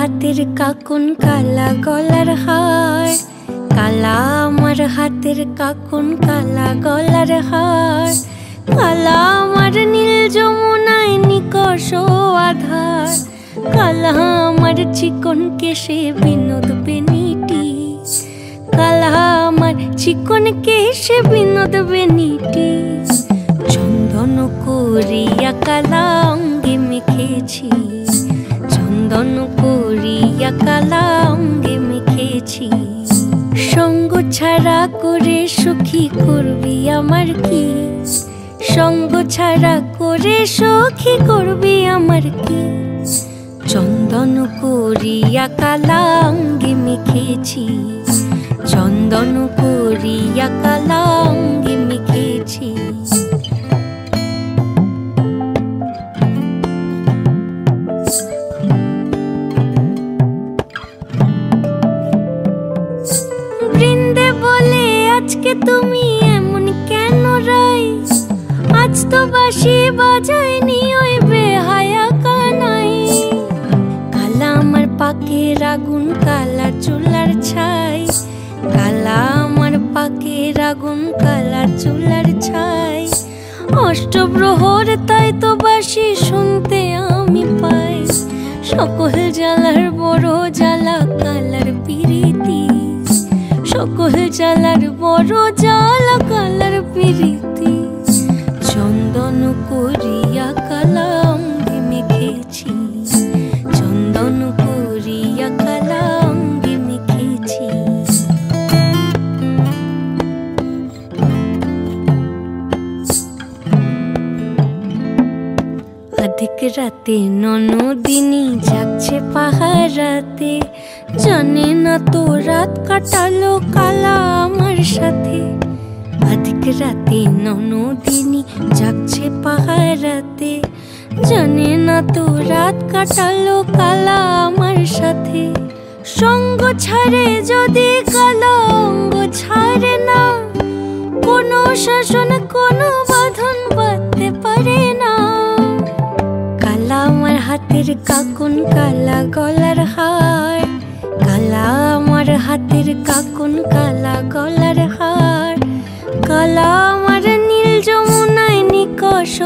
হাতের কাকুন কালা গলার হার, কালা আমার হাতের কাকুন কালা গলার হার, কালা আমার নীল যমুনায় নিকষ আধার, কালা আমার চিকন কেশে বিনোদ বেনিটি, কালা আমার চিকন কেশে বিনোদ বেনিটি। চন্দন করিয়া কালা অঙ্গে মেখেছি, চন্দন করিয়া কালা অঙ্গে মেখেছি। সঙ্গ ছাড়া করে সখী করবি আমার কি, সঙ্গ ছাড়া করে সখী করবি আমার কি। চন্দন করিয়া কালা অঙ্গে মেখেছি, চন্দন করিয়া কালা অঙ্গে মেখেছি। বৃন্দে বলে আজকে তুমি এমন কেন রাই, আজ তো বাঁশি বাজায়নি ওই বেহায়া কানাই। কালা আমার পাকের আগুন কালা চুলার ছাই, কালা আমার পাকের আগুন কালা চুলার ছাই। অষ্টপ্রহর তাই তো বাঁশি শুনতে আমি পাই, সকল জ্বালার বড় জ্বালা কালার পিরিতি, সকল জ্বালার বড় জ্বালা কালার পিরিতি। চন্দন করিয়া কালা অঙ্গে মেখেছি, চন্দন করিয়া কালা অঙ্গে মেখেছি। অধিক রাতে ননদিনী যাচ্ছে পাহারাতে, জানে না তো রাত কাটালো কালা আমার সাথে। অধিক রাতে ননদিনী যাচ্ছে পাহারাতে, জানে না তো রাত কাটালো কালা আমার সাথে। সঙ্গ ছাড়ে যদি কালা অঙ্গ ছাড়ে না, কোনো শাসন কোনো বাঁধন বাঁধতে পারে না। কালা আমার হাতের কাকুন কালা গলার হার, কালা আমার হাতের কাকুন কালা গলার হার, কালা আমার নীল যমুনায় নিকষ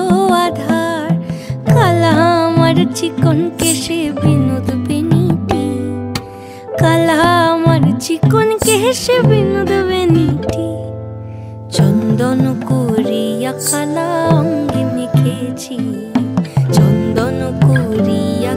আধার, কালা আমার চিকন কেশে বিনোদ বেনিটি, কালা আমার চিকন কেশে বিনোদ বেনিটি। চন্দন করিয়া কালা অঙ্গে মেখেছি, চন্দন করিয়া